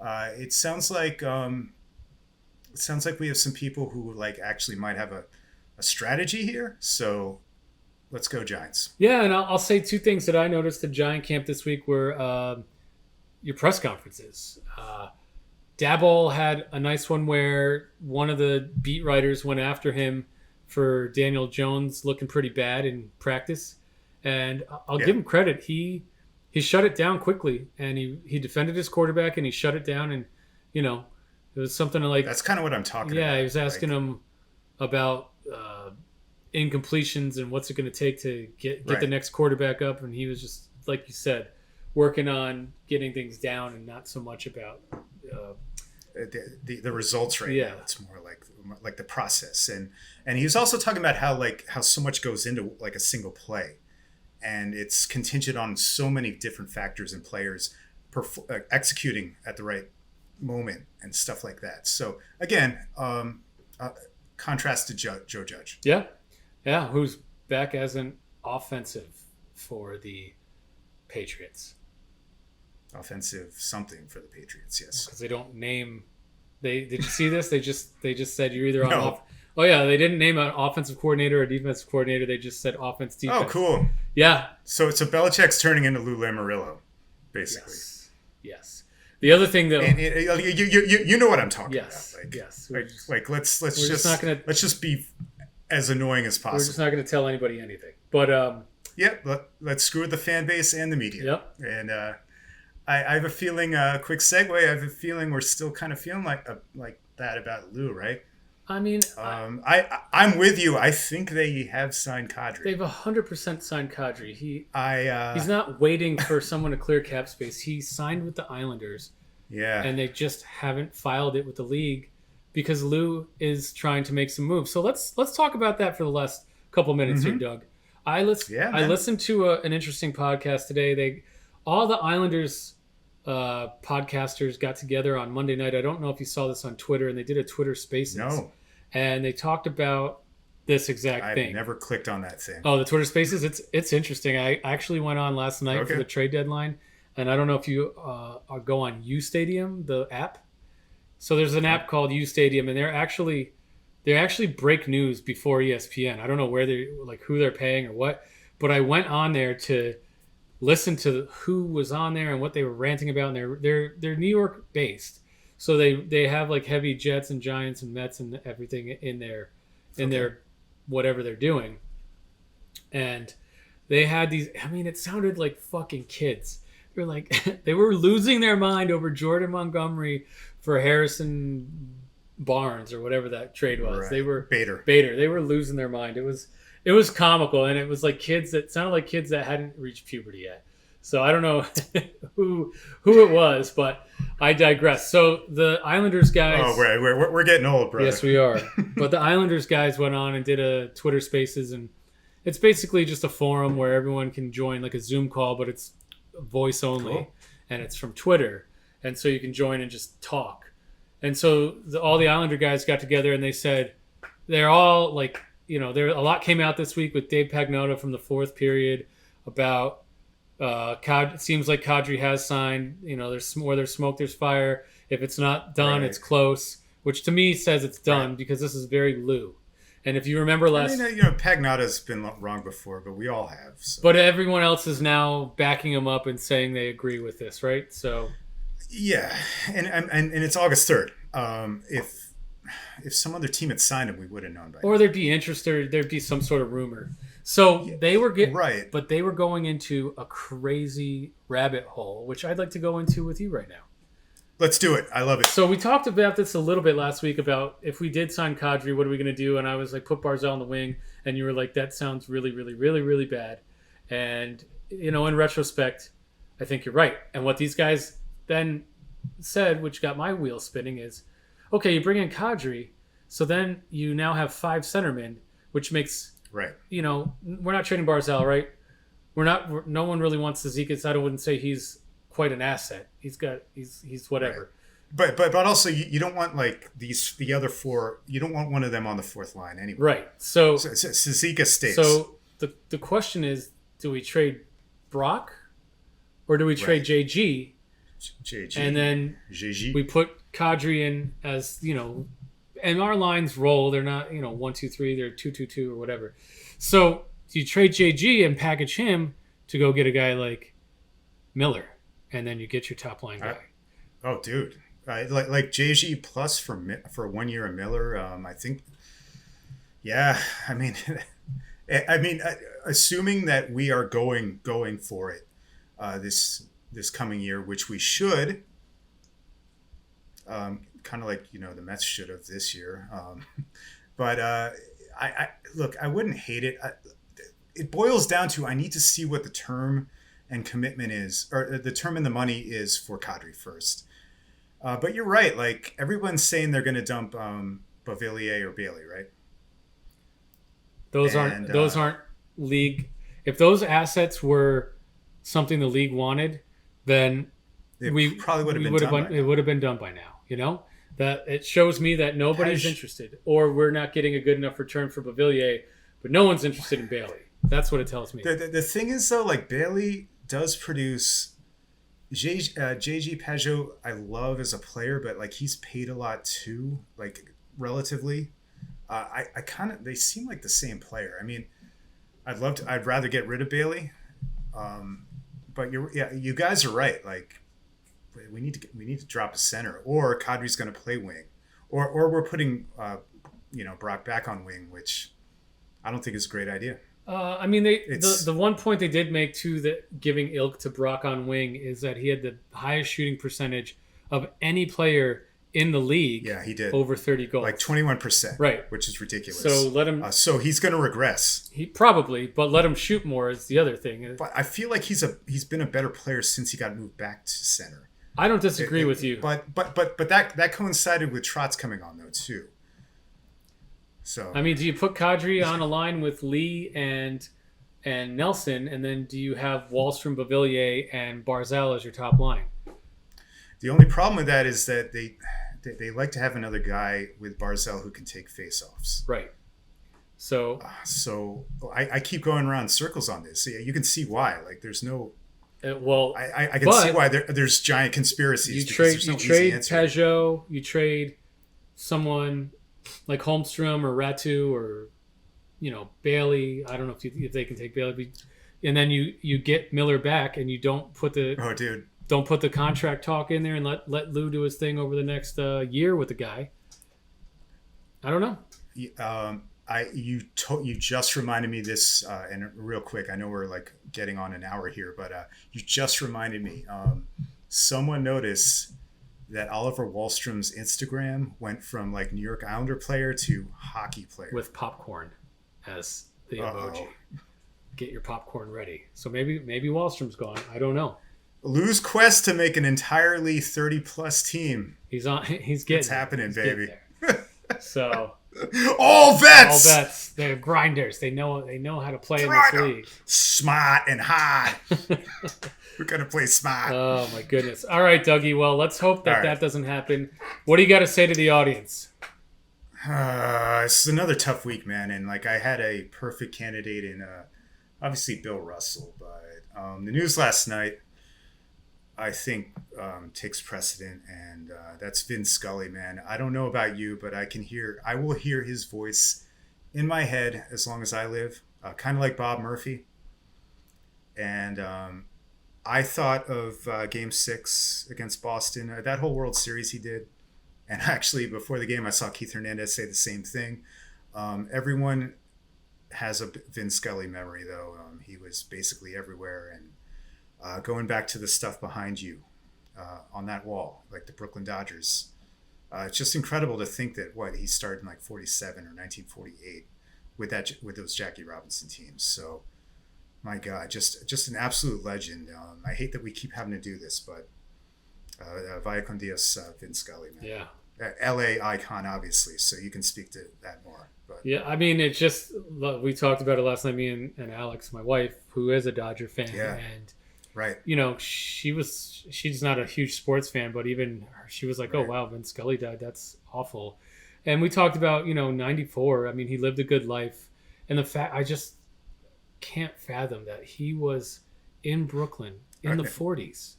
it sounds like we have some people who actually might have a strategy here. So let's go Giants. Yeah, and I'll say 2 things that I noticed at Giant camp this week were your press conferences. Dabble had a nice one where one of the beat writers went after him for Daniel Jones looking pretty bad in practice. And I'll give him credit. He shut it down quickly, and he defended his quarterback, and he shut it down. And, it was something that's kind of what I'm talking about. Yeah, he was asking him about incompletions and what's it going to take to get the next quarterback up. And he was just, like you said, working on getting things down and not so much about the results now. It's more like the process. And he was also talking about how so much goes into a single play, and it's contingent on so many different factors and players executing at the right moment and stuff like that. So again, contrast to Joe Judge. Yeah, who's back as an offensive for the Patriots. Offensive something for the Patriots, yes. Because they don't name. Did you see this? They just said you're either on Oh yeah, they didn't name an offensive coordinator or defensive coordinator. They just said offense defense. Oh, cool. Yeah. So Belichick's turning into Lou Lamoriello, basically. Yes. The other thing though, and you know what I'm talking yes, about. Like, yes. Let's just be as annoying as possible. We're just not going to tell anybody anything. But let's screw with the fan base and the media. Yep. And I have a feeling. Quick segue. I have a feeling we're still kind of feeling like that about Lou, right? I mean, I'm with you. I think they have signed Kadri. They've 100% signed Kadri. He's not waiting for someone to clear cap space. He signed with the Islanders. Yeah. And they just haven't filed it with the league because Lou is trying to make some moves. So let's talk about that for the last couple minutes here, Doug. I listened to an interesting podcast today. All the Islanders podcasters got together on Monday night. I don't know if you saw this on Twitter, and they did a Twitter Spaces. No. And they talked about this exact thing. I've never clicked on that thing. Oh, the Twitter Spaces? It's interesting. I actually went on last night for the trade deadline, and I don't know if you go on U Stadium, the app. So there's an app called U Stadium, and they actually break news before ESPN. I don't know where who they're paying or what, but I went on there to listen to who was on there and what they were ranting about. And they're New York based, so they have like heavy Jets and Giants and Mets and everything in their whatever they're doing. And they had these. I mean, it sounded like fucking kids. They were like they were losing their mind over Jordan Montgomery for Harrison Barnes or whatever that trade was. Right. They were Bader. They were losing their mind. It was comical, and it was like kids that sounded like kids that hadn't reached puberty yet. So I don't know who it was, but I digress. So the Islanders guys. Oh, we're getting old, brother. Yes, we are. But the Islanders guys went on and did a Twitter Spaces, and it's basically just a forum where everyone can join, like a Zoom call, but it's voice only, and it's from Twitter, and so you can join and just talk. And so all the Islander guys got together, and they said they're all like, a lot came out this week with Dave Pagnotta from the fourth period about it seems like Kadri has signed. There's smoke, there's fire. If it's not done, it's close, which to me says it's done because this is very Lou. And if you remember Pagnotta's been wrong before, but we all have. So. But everyone else is now backing him up and saying they agree with this, right? So. Yeah, and it's August 3rd. If some other team had signed him, we would have known by now. Or there'd be interest, or there'd be some sort of rumor. So they were but they were going into a crazy rabbit hole, which I'd like to go into with you right now. Let's do it. I love it. So we talked about this a little bit last week about if we did sign Kadri, what are we going to do? And I was like, put Barzal on the wing, and you were like, that sounds really, really, really, really bad. And in retrospect, I think you're right. And what these guys then said, which got my wheels spinning, is, okay, you bring in Kadri, so then you now have 5 centermen, which makes we're not trading Barzal, right? No one really wants Zizekas. I wouldn't say he's quite an asset. He's whatever. Right. But also you don't want like the other 4. You don't want one of them on the 4th line anyway. Right. So Zizekas stays. So the question is, do we trade Brock or do we trade JG? And then we put Kadri in as, and our lines roll. They're not, 1, 2, 3. They're 2, 2, 2 or whatever. So you trade JG and package him to go get a guy like Miller, and then you get your top line guy. Oh, dude, like JG plus for 1 year of Miller. I think. Yeah, I mean, assuming that we are going for it, this coming year, which we should, kind of like the Mets should have this year, but I look, I wouldn't hate it. It boils down to I need to see what the term and commitment is, or the term and the money is for Kadri first. But you're right, like everyone's saying they're going to dump Beauvillier or Bailey, right? Those aren't league. If those assets were something the league wanted, then it probably would have been done by now. That it shows me that nobody's interested, or we're not getting a good enough return for Beauvillier, but no one's interested in Bailey. That's what it tells me. The thing is, though, like Bailey does produce. JG Pajot, I love as a player, but like he's paid a lot too, like relatively. I kind of they seem like the same player. I mean, I'd rather get rid of Bailey, but you guys are right. Like we need to drop a center, or Kadri's going to play wing, or we're putting Brock back on wing, which I don't think is a great idea. I mean, the one point they did make too, that giving Ilk to Brock on wing, is that he had the highest shooting percentage of any player in the league. Yeah, he did. Over 30 goals. Like 21%. Right. Which is ridiculous. So let him... so he's going to regress. He probably, but let him shoot more is the other thing. But I feel like he's been a better player since he got moved back to center. I don't disagree with you. But that coincided with Trotz coming on, though, too. So I mean, do you put Kadri on a line with Lee and Nelson, and then do you have Wahlstrom, Bavillier, and Barzal as your top line? The only problem with that is that they like to have another guy with Barzal who can take face-offs. Right. So I keep going around in circles on this. So yeah, you can see why. Like there's no. I can see why there's giant conspiracies. You trade Peugeot. You trade someone like Holmstrom or Ratu or Bailey. I don't know if they can take Bailey, and then you get Miller back, and you don't put the contract talk in there and let Lou do his thing over the next year with the guy. I don't know. You just reminded me this, and real quick, I know we're like getting on an hour here, but you just reminded me. Someone noticed that Oliver Wahlstrom's Instagram went from like New York Islander player to hockey player with popcorn as the emoji. Get your popcorn ready. So maybe Wahlstrom's gone. I don't know. Lou's quest to make an entirely 30-plus team. He's getting. It's happening, baby. So. All vets. They're grinders. They know how to play in this league. Smart and hard. We're gonna play smart. Oh my goodness. All right, Dougie. Well, let's hope that doesn't happen. What do you got to say to the audience? It's another tough week, man. And like I had a perfect candidate in obviously Bill Russell, but the news last night I think takes precedent, and that's Vin Scully, man. I don't know about you, but I will hear his voice in my head as long as I live, kind of like Bob Murphy. And I thought of Game 6 against Boston, that whole World Series he did. And actually, before the game, I saw Keith Hernandez say the same thing. Everyone has a Vin Scully memory, though. He was basically everywhere, and going back to the stuff behind you on that wall, like the Brooklyn Dodgers. It's just incredible to think that he started in like 47 or 1948 with those Jackie Robinson teams. So, my God, just an absolute legend. I hate that we keep having to do this, but vaya con Dios, Vin Scully, man. Yeah. LA icon, obviously, so you can speak to that more. But yeah, I mean, it's just, we talked about it last night, me and Alex, my wife, who is a Dodger fan, and right. She's not a huge sports fan, but even she was like, right. Oh, wow, Vin Scully died. That's awful. And we talked about, 94. I mean, he lived a good life. And the fact, I just can't fathom that he was in Brooklyn in the 40s,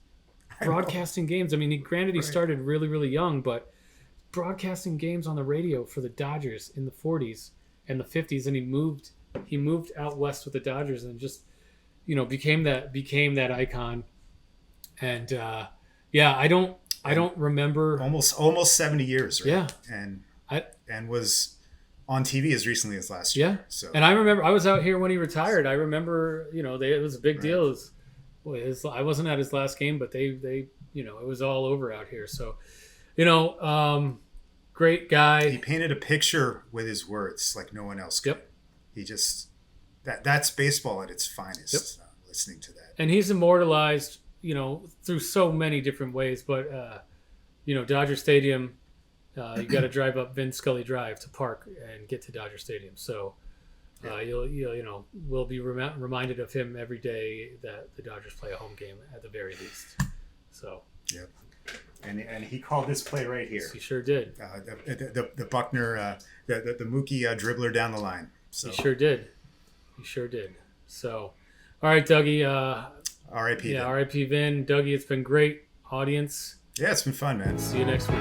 broadcasting games. I mean, he started really, really young, but broadcasting games on the radio for the Dodgers in the 40s and the 50s. And he moved out west with the Dodgers and just, became that icon. And I don't remember almost 70 years, right? Yeah. And was on TV as recently as last year. Yeah. So and I remember I was out here when he retired. I remember, it was a big deal. I wasn't at his last game, but they it was all over out here. So, great guy. He painted a picture with his words like no one else could. Yep. He just that's baseball at its finest. Yep. Listening to that, and he's immortalized, through so many different ways. But Dodger Stadium, you got to drive up Vin Scully Drive to park and get to Dodger Stadium. So we'll be reminded of him every day that the Dodgers play a home game at the very least. So yep. And he called this play right here. He sure did. The Buckner, the Mookie dribbler down the line. So. He sure did. So, all right, Dougie. R.I.P. Yeah, R.I.P. Vin. Dougie, it's been great, audience. Yeah, it's been fun, man. See you next week.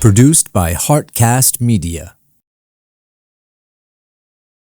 Produced by Heartcast Media.